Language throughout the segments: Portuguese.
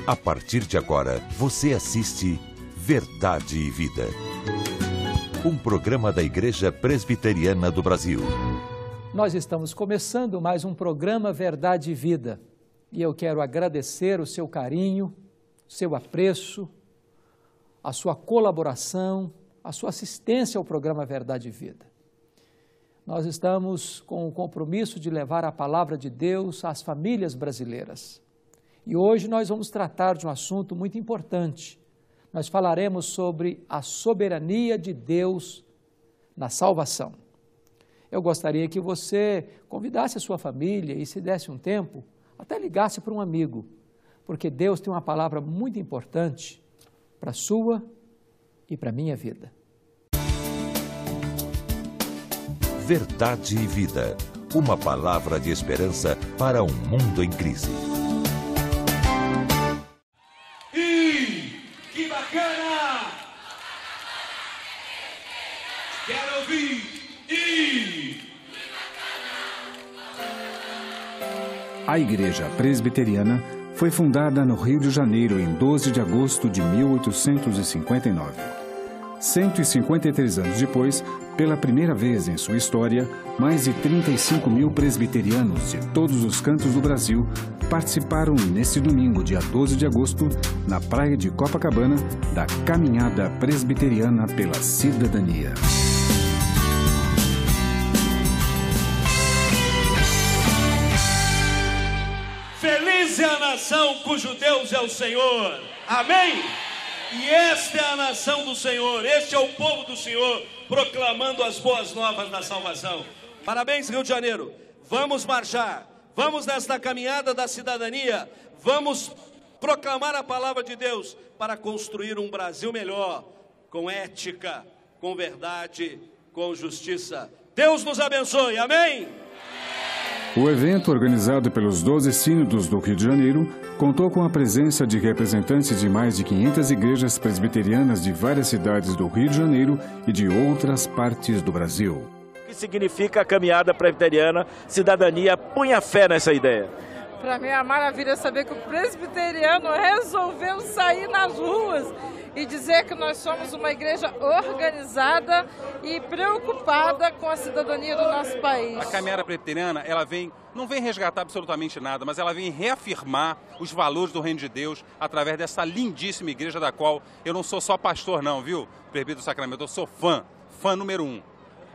A partir de agora, você assiste Verdade e Vida. Um programa da Igreja Presbiteriana do Brasil. Nós estamos começando mais um programa Verdade e Vida. E eu quero agradecer o seu carinho, o seu apreço, a sua colaboração, a sua assistência ao programa Verdade e Vida. Nós estamos com o compromisso de levar a palavra de Deus às famílias brasileiras. E hoje nós vamos tratar de um assunto muito importante. Nós falaremos sobre a soberania de Deus na salvação. Eu gostaria que você convidasse a sua família e, se desse um tempo, até ligasse para um amigo, porque Deus tem uma palavra muito importante para a sua e para a minha vida. Verdade e Vida, uma palavra de esperança para um mundo em crise. Que bacana! Quero ouvir! A Igreja Presbiteriana foi fundada no Rio de Janeiro em 12 de agosto de 1859. 153 anos depois, pela primeira vez em sua história, mais de 35 mil presbiterianos de todos os cantos do Brasil participaram neste domingo, dia 12 de agosto, na praia de Copacabana, da Caminhada Presbiteriana pela Cidadania. Feliz é a nação cujo Deus é o Senhor. Amém? E esta é a nação do Senhor, este é o povo do Senhor, proclamando as boas novas da salvação. Parabéns, Rio de Janeiro. Vamos marchar, vamos nesta caminhada da cidadania, vamos proclamar a palavra de Deus para construir um Brasil melhor, com ética, com verdade, com justiça. Deus nos abençoe, amém? O evento, organizado pelos 12 sínodos do Rio de Janeiro, contou com a presença de representantes de mais de 500 igrejas presbiterianas de várias cidades do Rio de Janeiro e de outras partes do Brasil. O que significa a caminhada presbiteriana, cidadania? Punha fé nessa ideia. Para mim é uma maravilha saber que o presbiteriano resolveu sair nas ruas e dizer que nós somos uma igreja organizada e preocupada com a cidadania do nosso país. A caminhada presbiteriana, não vem resgatar absolutamente nada, mas ela vem reafirmar os valores do reino de Deus através dessa lindíssima igreja da qual eu não sou só pastor não, viu? Presbítero do Sacramento, eu sou fã número 1.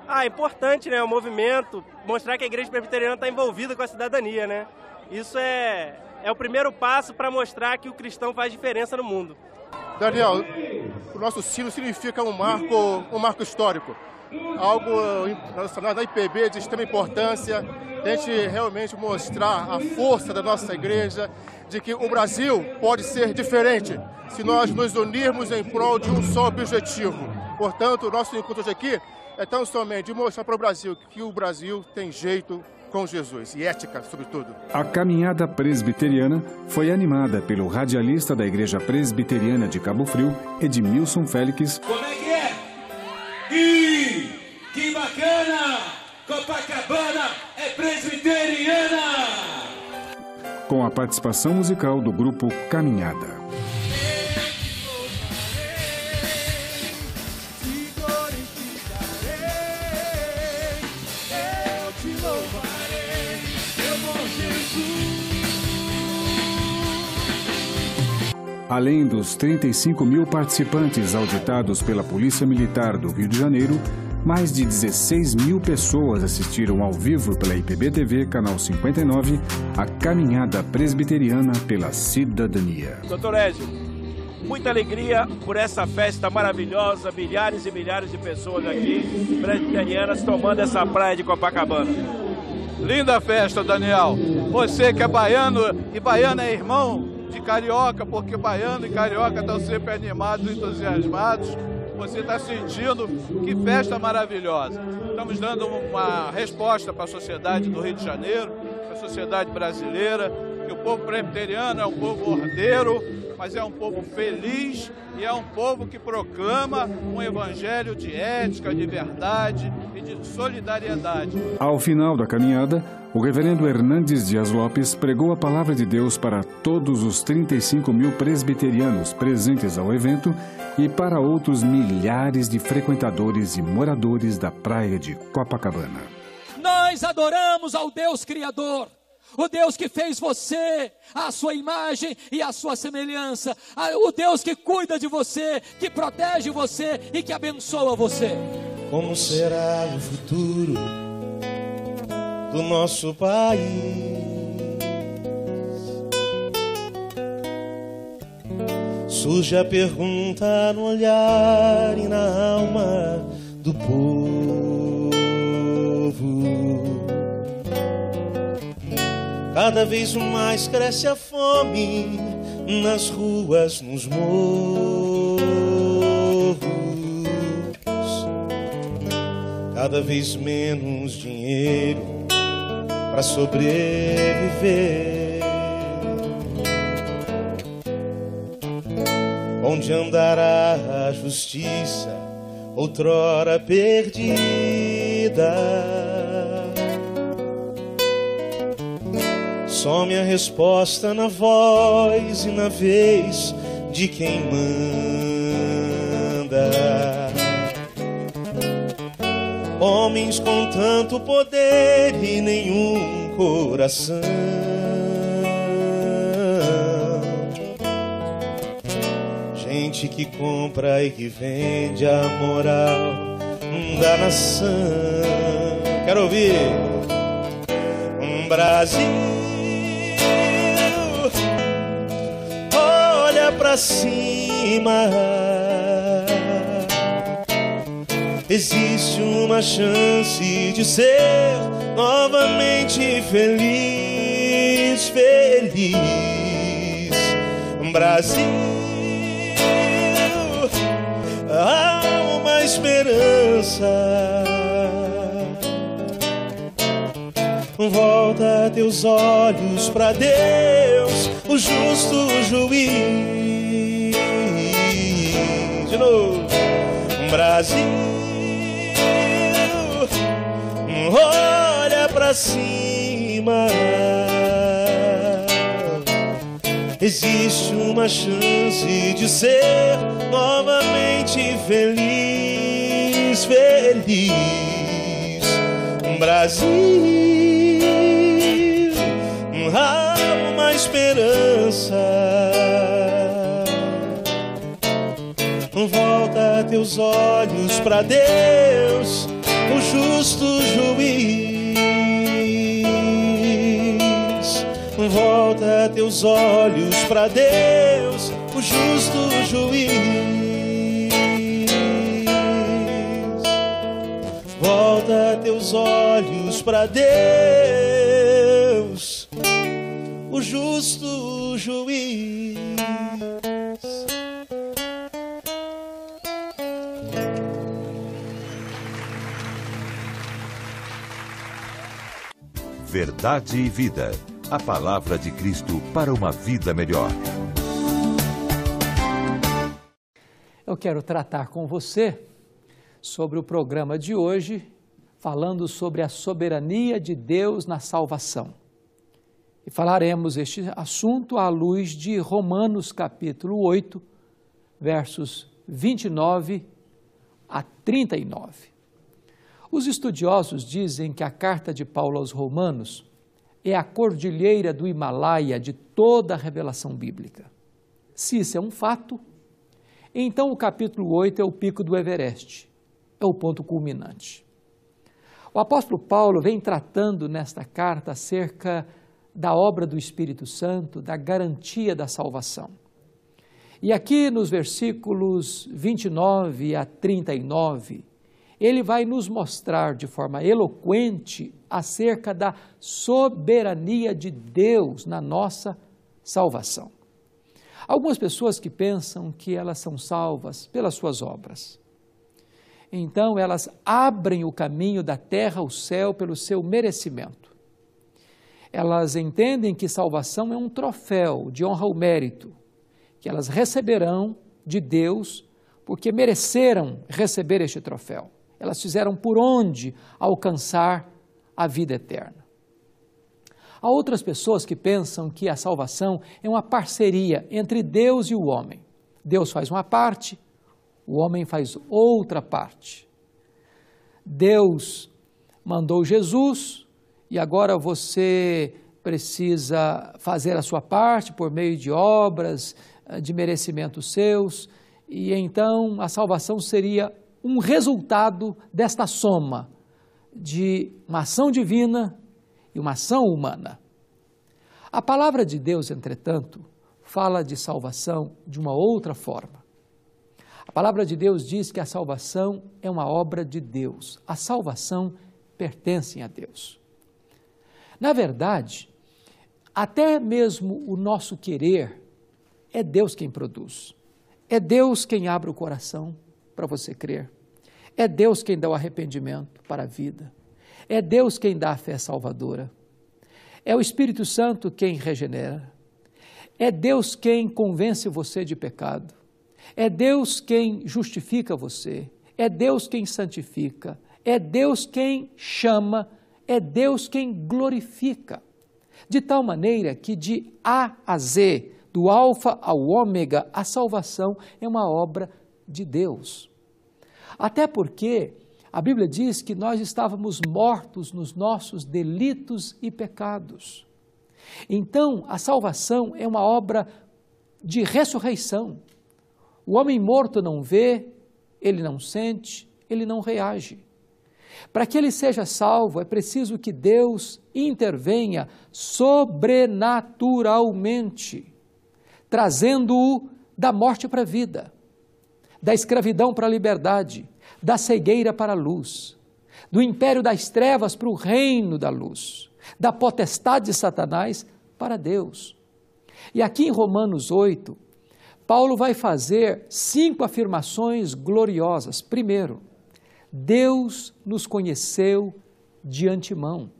É importante, né, o movimento, mostrar que a igreja presbiteriana está envolvida com a cidadania, né? Isso é o primeiro passo para mostrar que o cristão faz diferença no mundo. Daniel, o nosso sino significa um marco histórico, algo na IPB de extrema importância, a gente realmente mostrar a força da nossa igreja, de que o Brasil pode ser diferente se nós nos unirmos em prol de um só objetivo. Portanto, o nosso encontro aqui é tão somente de mostrar para o Brasil que o Brasil tem jeito com Jesus e ética, sobretudo. A caminhada presbiteriana foi animada pelo radialista da Igreja Presbiteriana de Cabo Frio, Edmilson Félix. Como é que é? Que bacana! Copacabana é presbiteriana! Com a participação musical do grupo Caminhada. Além dos 35 mil participantes auditados pela Polícia Militar do Rio de Janeiro, mais de 16 mil pessoas assistiram ao vivo pela IPB-TV, canal 59, a Caminhada Presbiteriana pela Cidadania. Doutor Ézio, muita alegria por essa festa maravilhosa, milhares e milhares de pessoas aqui, presbiterianas, tomando essa praia de Copacabana. Linda festa, Daniel. Você que é baiano e baiana é irmão de carioca, porque baiano e carioca estão sempre animados, entusiasmados. Você está sentindo que festa maravilhosa. Estamos dando uma resposta para a sociedade do Rio de Janeiro, para a sociedade brasileira, que o povo presbiteriano é um povo ordeiro, mas é um povo feliz e é um povo que proclama um evangelho de ética, de verdade, e de solidariedade. Ao final da caminhada, o reverendo Hernandes Dias Lopes pregou a palavra de Deus para todos os 35 mil presbiterianos presentes ao evento e para outros milhares de frequentadores e moradores da praia de Copacabana. Nós adoramos ao Deus Criador, o Deus que fez você, a sua imagem e a sua semelhança, o Deus que cuida de você, que protege você e que abençoa você. Como será o futuro do nosso país? Surge a pergunta no olhar e na alma do povo. Cada vez mais cresce a fome nas ruas, nos morros. Cada vez menos dinheiro para sobreviver. Onde andará a justiça, outrora perdida? Some a resposta na voz e na vez de quem manda. Homens com tanto poder e nenhum coração. Gente que compra e que vende a moral da nação. Quero ouvir. Brasil, olha pra cima. Existe uma chance de ser novamente feliz, feliz. Brasil, há uma esperança. Volta teus olhos pra Deus, o justo juiz. De novo. Brasil, olha pra cima. Existe uma chance de ser novamente feliz, feliz. Brasil, há uma esperança. Volta teus olhos pra Deus, o justo juiz. Volta teus olhos pra Deus, o justo juiz. Volta teus olhos pra Deus, o justo juiz. Verdade e Vida. A palavra de Cristo para uma vida melhor. Eu quero tratar com você sobre o programa de hoje, falando sobre a soberania de Deus na salvação. E falaremos este assunto à luz de Romanos capítulo 8, versos 29 a 39. Os estudiosos dizem que a carta de Paulo aos Romanos é a cordilheira do Himalaia de toda a revelação bíblica. Se isso é um fato, então o capítulo 8 é o pico do Everest, é o ponto culminante. O apóstolo Paulo vem tratando nesta carta acerca da obra do Espírito Santo, da garantia da salvação. E aqui nos versículos 29 a 39, ele vai nos mostrar de forma eloquente acerca da soberania de Deus na nossa salvação. Algumas pessoas que pensam que elas são salvas pelas suas obras. Então elas abrem o caminho da terra ao céu pelo seu merecimento. Elas entendem que salvação é um troféu de honra ao mérito, que elas receberão de Deus porque mereceram receber este troféu. elas fizeram por onde alcançar a vida eterna. Há outras pessoas que pensam que a salvação é uma parceria entre Deus e o homem. Deus faz uma parte, o homem faz outra parte. Deus mandou Jesus e agora você precisa fazer a sua parte por meio de obras, de merecimentos seus, e então a salvação seria um resultado desta soma de uma ação divina e uma ação humana. A palavra de Deus, entretanto, fala de salvação de uma outra forma. A palavra de Deus diz que a salvação é uma obra de Deus. A salvação pertence a Deus. Na verdade, até mesmo o nosso querer é Deus quem produz. É Deus quem abre o coração para você crer. É Deus quem dá o arrependimento para a vida. É Deus quem dá a fé salvadora. É o Espírito Santo quem regenera. É Deus quem convence você de pecado. É Deus quem justifica você. É Deus quem santifica. É Deus quem chama. É Deus quem glorifica. De tal maneira que de A a Z, do alfa ao ômega, a salvação é uma obra de Deus. Até porque a Bíblia diz que nós estávamos mortos nos nossos delitos e pecados. Então, a salvação é uma obra de ressurreição. O homem morto não vê, ele não sente, ele não reage. Para que ele seja salvo, é preciso que Deus intervenha sobrenaturalmente, trazendo-o da morte para a vida, da escravidão para a liberdade, da cegueira para a luz, do império das trevas para o reino da luz, da potestade de Satanás para Deus. E aqui em Romanos 8, Paulo vai fazer 5 afirmações gloriosas. Primeiro, Deus nos conheceu de antemão.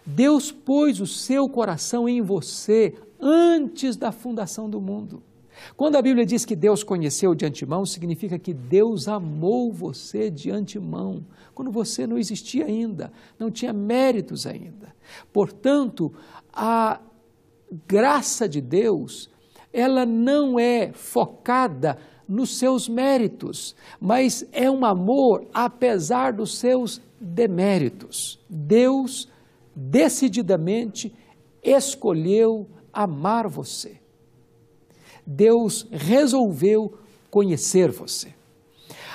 Deus pôs o seu coração em você antes da fundação do mundo. Quando a Bíblia diz que Deus conheceu de antemão, significa que Deus amou você de antemão, quando você não existia ainda, não tinha méritos ainda. Portanto, a graça de Deus, ela não é focada nos seus méritos, mas é um amor apesar dos seus deméritos. Deus decididamente escolheu amar você. Deus resolveu conhecer você.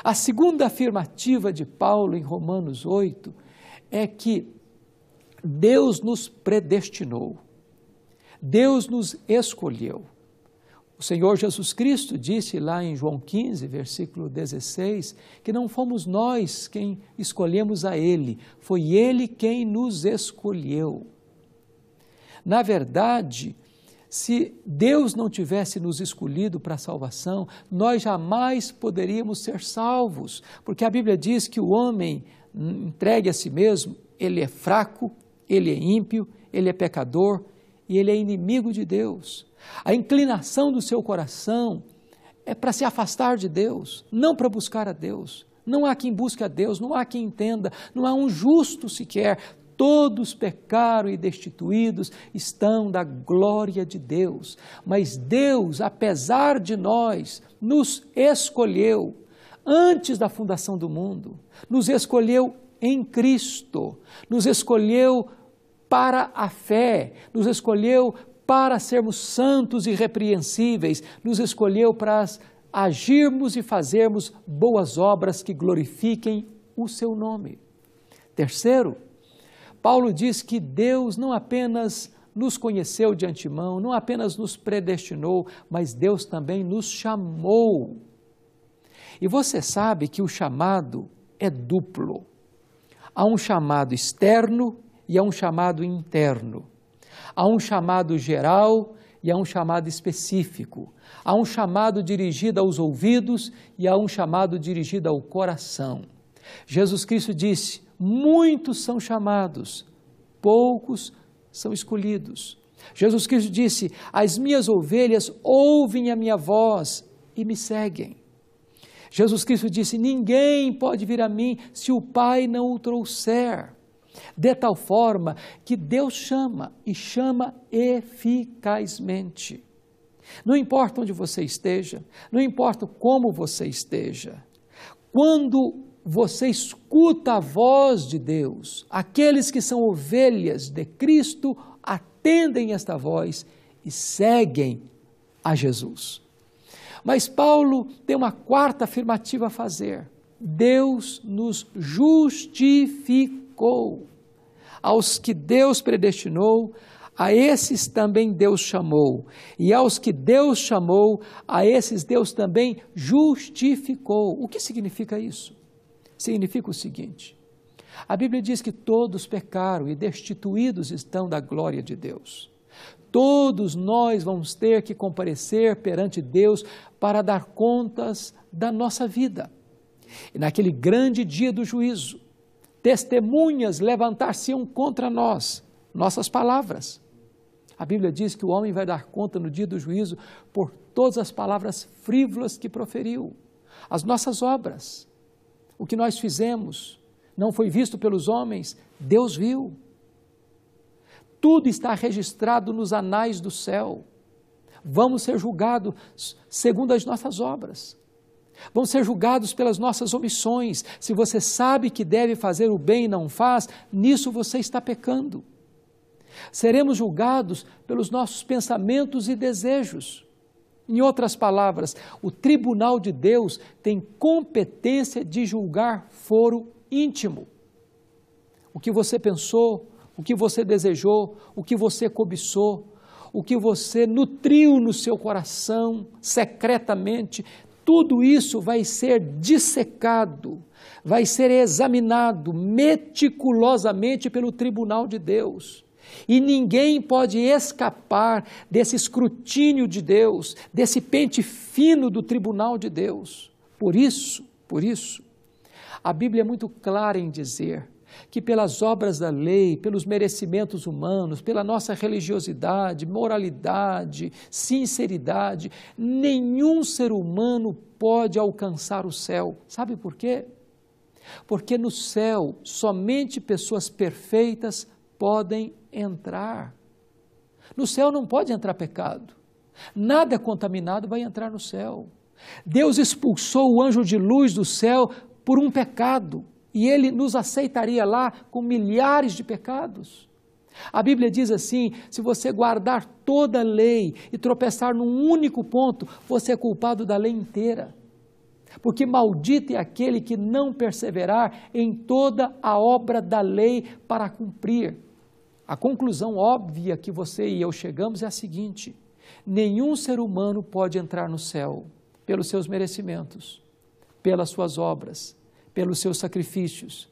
A segunda afirmativa de Paulo em Romanos 8 é que Deus nos predestinou. Deus nos escolheu. O Senhor Jesus Cristo disse lá em João 15, versículo 16, que não fomos nós quem escolhemos a Ele, foi Ele quem nos escolheu. Na verdade, se Deus não tivesse nos escolhido para a salvação, nós jamais poderíamos ser salvos, porque a Bíblia diz que o homem entregue a si mesmo, ele é fraco, ele é ímpio, ele é pecador e ele é inimigo de Deus. A inclinação do seu coração é para se afastar de Deus, não para buscar a Deus. Não há quem busque a Deus, não há quem entenda, não há um justo sequer. Todos pecaram e destituídos estão da glória de Deus. Mas Deus, apesar de nós, nos escolheu antes da fundação do mundo. Nos escolheu em Cristo, nos escolheu para a fé, nos escolheu para sermos santos e irrepreensíveis, nos escolheu para agirmos e fazermos boas obras que glorifiquem o seu nome. Terceiro, Paulo diz que Deus não apenas nos conheceu de antemão, não apenas nos predestinou, mas Deus também nos chamou. E você sabe que o chamado é duplo. Há um chamado externo e há um chamado interno. Há um chamado geral e há um chamado específico. Há um chamado dirigido aos ouvidos e há um chamado dirigido ao coração. Jesus Cristo disse: muitos são chamados, poucos são escolhidos. Jesus Cristo disse: as minhas ovelhas ouvem a minha voz e me seguem. Jesus Cristo disse: ninguém pode vir a mim se o Pai não o trouxer. De tal forma que Deus chama, e chama eficazmente. Não importa onde você esteja, não importa como você esteja, quando você escuta a voz de Deus, aqueles que são ovelhas de Cristo atendem esta voz e seguem a Jesus. Mas Paulo tem uma quarta afirmativa a fazer: Deus nos justificou. Aos que Deus predestinou, a esses também Deus chamou. E aos que Deus chamou, a esses Deus também justificou. O que significa isso? Significa o seguinte: a Bíblia diz que todos pecaram e destituídos estão da glória de Deus. Todos nós vamos ter que comparecer perante Deus para dar contas da nossa vida. E naquele grande dia do juízo, testemunhas levantar-se-ão contra nós, nossas palavras. A Bíblia diz que o homem vai dar conta no dia do juízo por todas as palavras frívolas que proferiu, as nossas obras. O que nós fizemos não foi visto pelos homens, Deus viu. Tudo está registrado nos anais do céu. Vamos ser julgados segundo as nossas obras. Vamos ser julgados pelas nossas omissões. Se você sabe que deve fazer o bem e não faz, nisso você está pecando. Seremos julgados pelos nossos pensamentos e desejos. Em outras palavras, o tribunal de Deus tem competência de julgar foro íntimo. O que você pensou, o que você desejou, o que você cobiçou, o que você nutriu no seu coração secretamente, tudo isso vai ser dissecado, vai ser examinado meticulosamente pelo tribunal de Deus. E ninguém pode escapar desse escrutínio de Deus, desse pente fino do tribunal de Deus. Por isso, a Bíblia é muito clara em dizer que pelas obras da lei, pelos merecimentos humanos, pela nossa religiosidade, moralidade, sinceridade, nenhum ser humano pode alcançar o céu. Sabe por quê? Porque no céu somente pessoas perfeitas podem entrar. No céu não pode entrar pecado. Nada contaminado vai entrar no céu. Deus expulsou o anjo de luz do céu por um pecado. E ele nos aceitaria lá com milhares de pecados. A Bíblia diz assim: se você guardar toda a lei e tropeçar num único ponto, você é culpado da lei inteira. Porque maldito é aquele que não perseverar em toda a obra da lei para cumprir. A conclusão óbvia que você e eu chegamos é a seguinte: nenhum ser humano pode entrar no céu pelos seus merecimentos, pelas suas obras, pelos seus sacrifícios,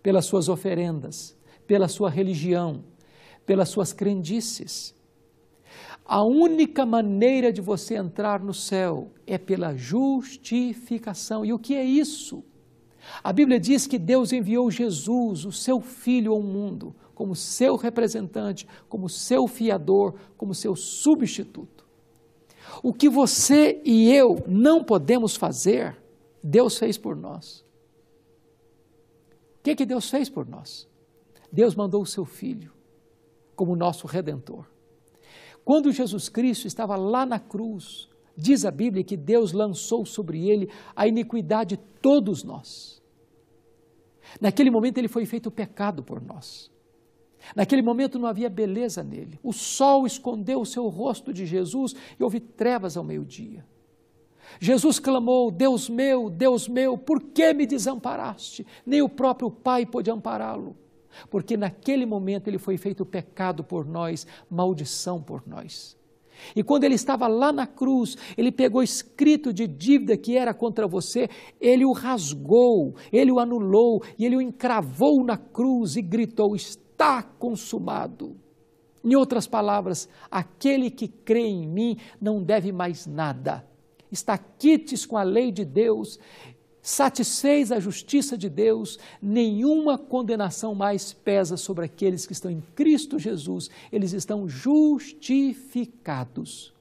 pelas suas oferendas, pela sua religião, pelas suas crendices. A única maneira de você entrar no céu é pela justificação. E o que é isso? A Bíblia diz que Deus enviou Jesus, o seu Filho, ao mundo, como seu representante, como seu fiador, como seu substituto. O que você e eu não podemos fazer, Deus fez por nós. O que Deus fez por nós? Deus mandou o seu Filho como nosso Redentor. Quando Jesus Cristo estava lá na cruz, diz a Bíblia que Deus lançou sobre ele a iniquidade de todos nós. Naquele momento ele foi feito pecado por nós. Naquele momento não havia beleza nele. O sol escondeu o seu rosto de Jesus e houve trevas ao meio-dia. Jesus clamou: Deus meu, por que me desamparaste? Nem o próprio Pai pôde ampará-lo. Porque naquele momento ele foi feito pecado por nós, maldição por nós. E quando ele estava lá na cruz, ele pegou o escrito de dívida que era contra você, ele o rasgou, ele o anulou e ele o encravou na cruz e gritou: está consumado. Em outras palavras, aquele que crê em mim não deve mais nada. Está quites com a lei de Deus, satisfez a justiça de Deus, nenhuma condenação mais pesa sobre aqueles que estão em Cristo Jesus, eles estão justificados.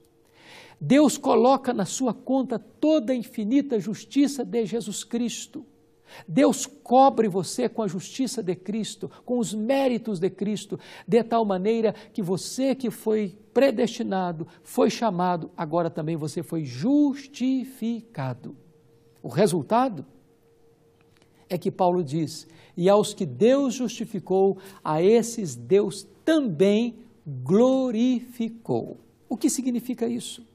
Deus coloca na sua conta toda a infinita justiça de Jesus Cristo. Deus cobre você com a justiça de Cristo, com os méritos de Cristo, de tal maneira que você que foi predestinado, foi chamado, agora também você foi justificado. O resultado é que Paulo diz, e aos que Deus justificou, a esses Deus também glorificou. O que significa isso?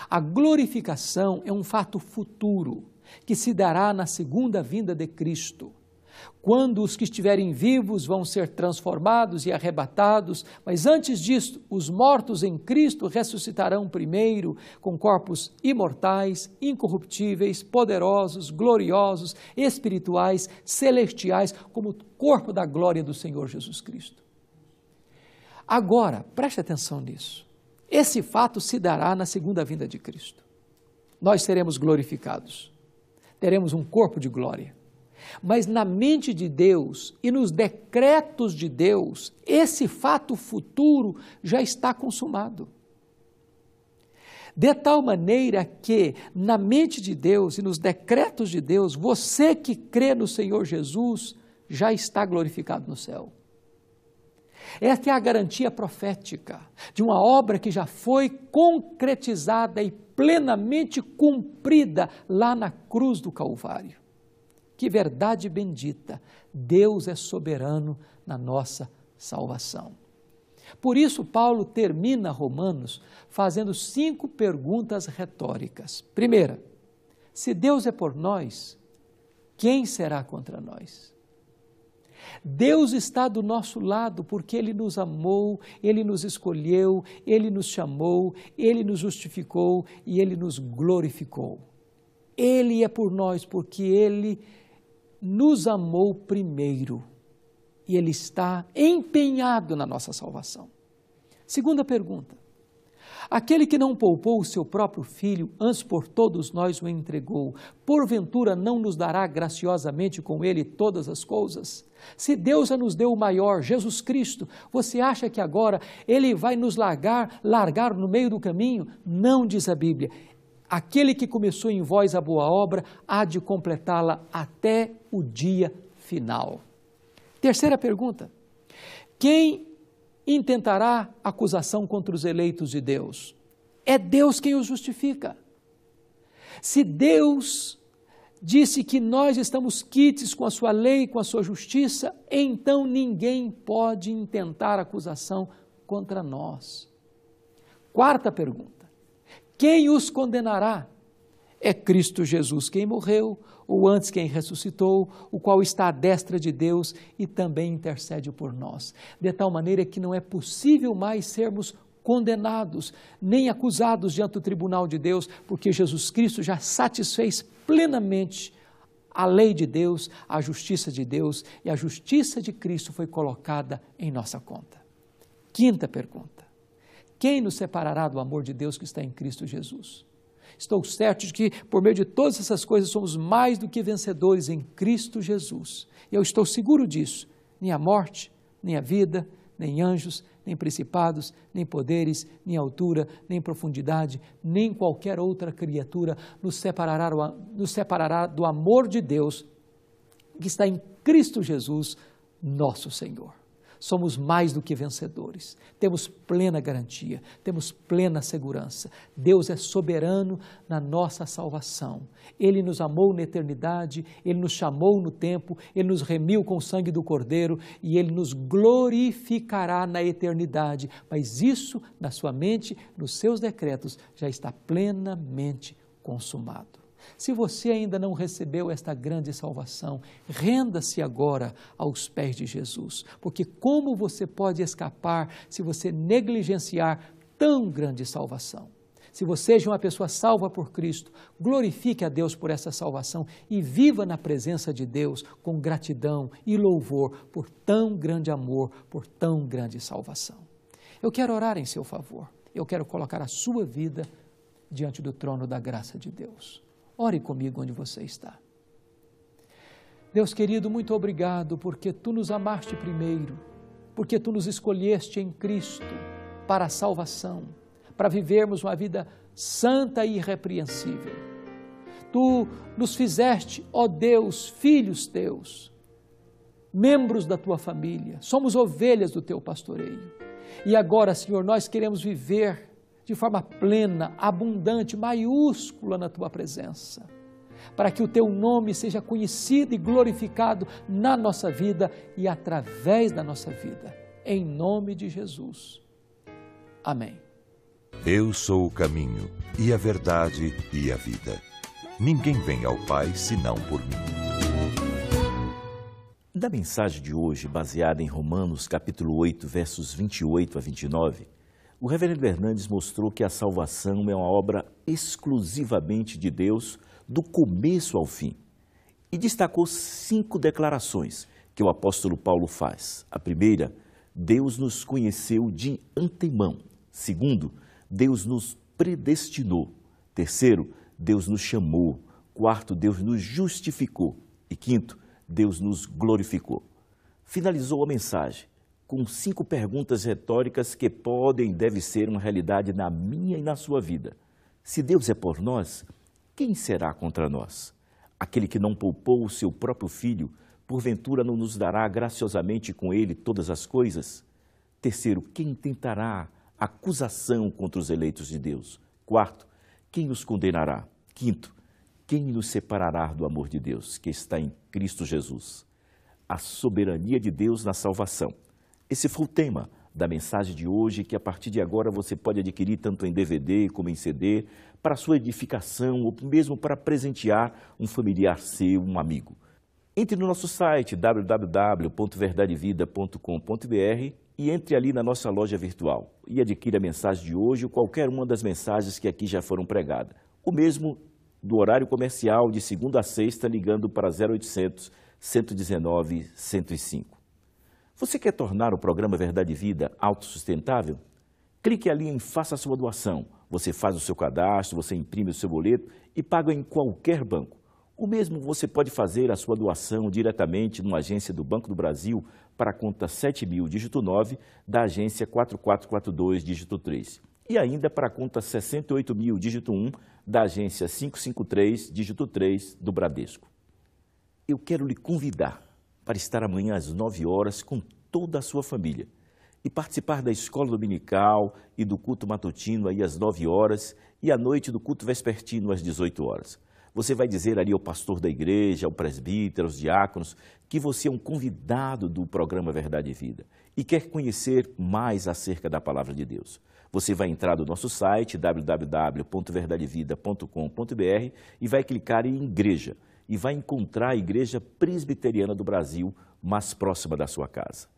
A glorificação é um fato futuro, que se dará na segunda vinda de Cristo, quando os que estiverem vivos vão ser transformados e arrebatados, mas antes disso, os mortos em Cristo ressuscitarão primeiro, com corpos imortais, incorruptíveis, poderosos, gloriosos, espirituais, celestiais, como o corpo da glória do Senhor Jesus Cristo. Agora, preste atenção nisso. Esse fato se dará na segunda vinda de Cristo. Nós seremos glorificados. Teremos um corpo de glória. Mas na mente de Deus e nos decretos de Deus, esse fato futuro já está consumado. De tal maneira que, na mente de Deus e nos decretos de Deus, você que crê no Senhor Jesus já está glorificado no céu. Esta é a garantia profética de uma obra que já foi concretizada e plenamente cumprida lá na cruz do Calvário. Que verdade bendita! Deus é soberano na nossa salvação. Por isso, Paulo termina Romanos fazendo 5 perguntas retóricas. Primeira, se Deus é por nós, quem será contra nós? Deus está do nosso lado porque Ele nos amou, Ele nos escolheu, Ele nos chamou, Ele nos justificou e Ele nos glorificou. Ele é por nós porque Ele nos amou primeiro e Ele está empenhado na nossa salvação. Segunda pergunta, aquele que não poupou o seu próprio filho, antes por todos nós o entregou, porventura não nos dará graciosamente com ele todas as coisas? Se Deus já nos deu o maior, Jesus Cristo, você acha que agora Ele vai nos largar no meio do caminho? Não, diz a Bíblia. Aquele que começou em vós a boa obra, há de completá-la até o dia final. Terceira pergunta, quem intentará acusação contra os eleitos de Deus? É Deus quem os justifica. Se Deus disse que nós estamos quites com a sua lei, com a sua justiça, então ninguém pode intentar acusação contra nós. Quarta pergunta, quem os condenará? É Cristo Jesus quem morreu, ou antes quem ressuscitou, o qual está à destra de Deus e também intercede por nós. De tal maneira que não é possível mais sermos condenados, nem acusados diante do tribunal de Deus, porque Jesus Cristo já satisfez plenamente a lei de Deus, a justiça de Deus, e a justiça de Cristo foi colocada em nossa conta. Quinta pergunta, quem nos separará do amor de Deus que está em Cristo Jesus? Estou certo de que, por meio de todas essas coisas, somos mais do que vencedores em Cristo Jesus. E eu estou seguro disso. Nem a morte, nem a vida, nem anjos, nem principados, nem poderes, nem altura, nem profundidade, nem qualquer outra criatura nos separará do amor de Deus que está em Cristo Jesus, nosso Senhor. Somos mais do que vencedores, temos plena garantia, temos plena segurança. Deus é soberano na nossa salvação. Ele nos amou na eternidade, Ele nos chamou no tempo, Ele nos remiu com o sangue do Cordeiro e Ele nos glorificará na eternidade. Mas isso, na sua mente, nos seus decretos, já está plenamente consumado. Se você ainda não recebeu esta grande salvação, renda-se agora aos pés de Jesus, porque como você pode escapar se você negligenciar tão grande salvação? Se você é uma pessoa salva por Cristo, glorifique a Deus por essa salvação e viva na presença de Deus com gratidão e louvor por tão grande amor, por tão grande salvação. Eu quero orar em seu favor, eu quero colocar a sua vida diante do trono da graça de Deus. Ore comigo onde você está. Deus querido, muito obrigado porque Tu nos amaste primeiro, porque Tu nos escolheste em Cristo para a salvação, para vivermos uma vida santa e irrepreensível. Tu nos fizeste, ó Deus, filhos teus, membros da tua família, somos ovelhas do teu pastoreio. E agora, Senhor, nós queremos viver de forma plena, abundante, maiúscula na tua presença, para que o teu nome seja conhecido e glorificado na nossa vida e através da nossa vida. Em nome de Jesus. Amém. Eu sou o caminho, e a verdade, e a vida. Ninguém vem ao Pai, senão por mim. Da mensagem de hoje, baseada em Romanos capítulo 8, versos 28 a 29, o reverendo Hernandes mostrou que a salvação é uma obra exclusivamente de Deus, do começo ao fim. E destacou 5 declarações que o apóstolo Paulo faz. A primeira, Deus nos conheceu de antemão. Segundo, Deus nos predestinou. Terceiro, Deus nos chamou. Quarto, Deus nos justificou. E quinto, Deus nos glorificou. Finalizou a mensagem com 5 perguntas retóricas que podem e devem ser uma realidade na minha e na sua vida. Se Deus é por nós, quem será contra nós? Aquele que não poupou o seu próprio filho, porventura não nos dará graciosamente com ele todas as coisas? Terceiro, quem tentará acusação contra os eleitos de Deus? Quarto, quem os condenará? Quinto, quem nos separará do amor de Deus que está em Cristo Jesus? A soberania de Deus na salvação. Esse foi o tema da mensagem de hoje, que a partir de agora você pode adquirir tanto em DVD como em CD, para sua edificação ou mesmo para presentear um familiar seu, um amigo. Entre no nosso site www.verdadevida.com.br e entre ali na nossa loja virtual e adquira a mensagem de hoje ou qualquer uma das mensagens que aqui já foram pregadas. O mesmo do horário comercial de segunda a sexta, ligando para 0800 119 105. Você quer tornar o programa Verdade e Vida autossustentável? Clique ali em Faça a sua doação. Você faz o seu cadastro, você imprime o seu boleto e paga em qualquer banco. O mesmo você pode fazer a sua doação diretamente numa agência do Banco do Brasil para a conta 7000, dígito 9, da agência 4442, dígito 3. E ainda para a conta 68.000, dígito 1, da agência 553, dígito 3, do Bradesco. Eu quero lhe convidar para estar amanhã às 9 horas com toda a sua família e participar da escola dominical e do culto matutino aí às 9 horas e à noite do culto vespertino às 18 horas. Você vai dizer ali ao pastor da igreja, ao presbítero, aos diáconos, que você é um convidado do programa Verdade e Vida e quer conhecer mais acerca da palavra de Deus. Você vai entrar no nosso site www.verdadevida.com.br e vai clicar em Igreja e vai encontrar a Igreja Presbiteriana do Brasil mais próxima da sua casa.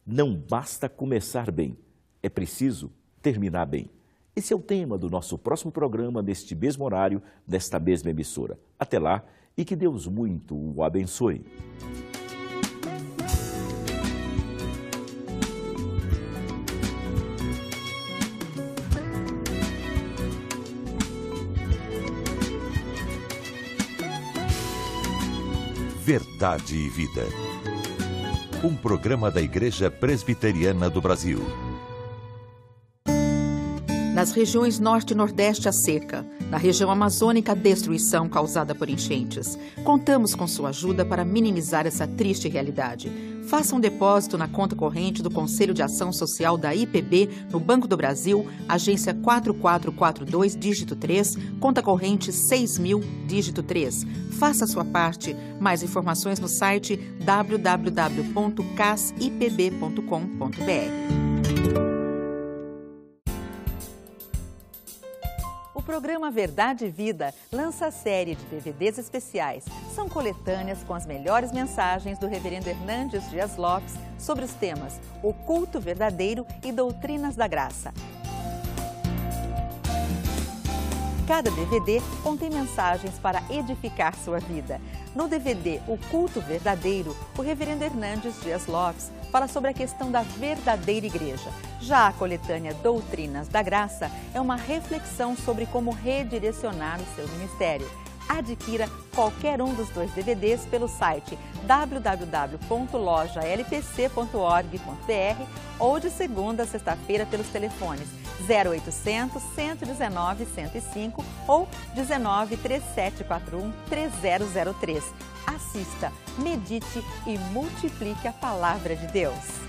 Não basta começar bem, é preciso terminar bem. Esse é o tema do nosso próximo programa, neste mesmo horário, nesta mesma emissora. Até lá e que Deus muito o abençoe. Verdade e Vida. Um programa da Igreja Presbiteriana do Brasil. Nas regiões Norte e Nordeste, a seca. Na região amazônica, a destruição causada por enchentes. Contamos com sua ajuda para minimizar essa triste realidade. Faça um depósito na conta corrente do Conselho de Ação Social da IPB, no Banco do Brasil, agência 4442, dígito 3, conta corrente 6000, dígito 3. Faça a sua parte. Mais informações no site www.casipb.com.br. O programa Verdade e Vida lança a série de DVDs especiais. São coletâneas com as melhores mensagens do reverendo Hernandes Dias Lopes sobre os temas O Culto Verdadeiro e Doutrinas da Graça. Cada DVD contém mensagens para edificar sua vida. No DVD O Culto Verdadeiro, o reverendo Hernandes Dias Lopes fala sobre a questão da verdadeira igreja. Já a coletânea Doutrinas da Graça é uma reflexão sobre como redirecionar o seu ministério. Adquira qualquer um dos 2 DVDs pelo site www.lojalpc.org.br ou de segunda a sexta-feira pelos telefones 0800 119 105 ou 19 3741 3003. Assista, medite e multiplique a palavra de Deus.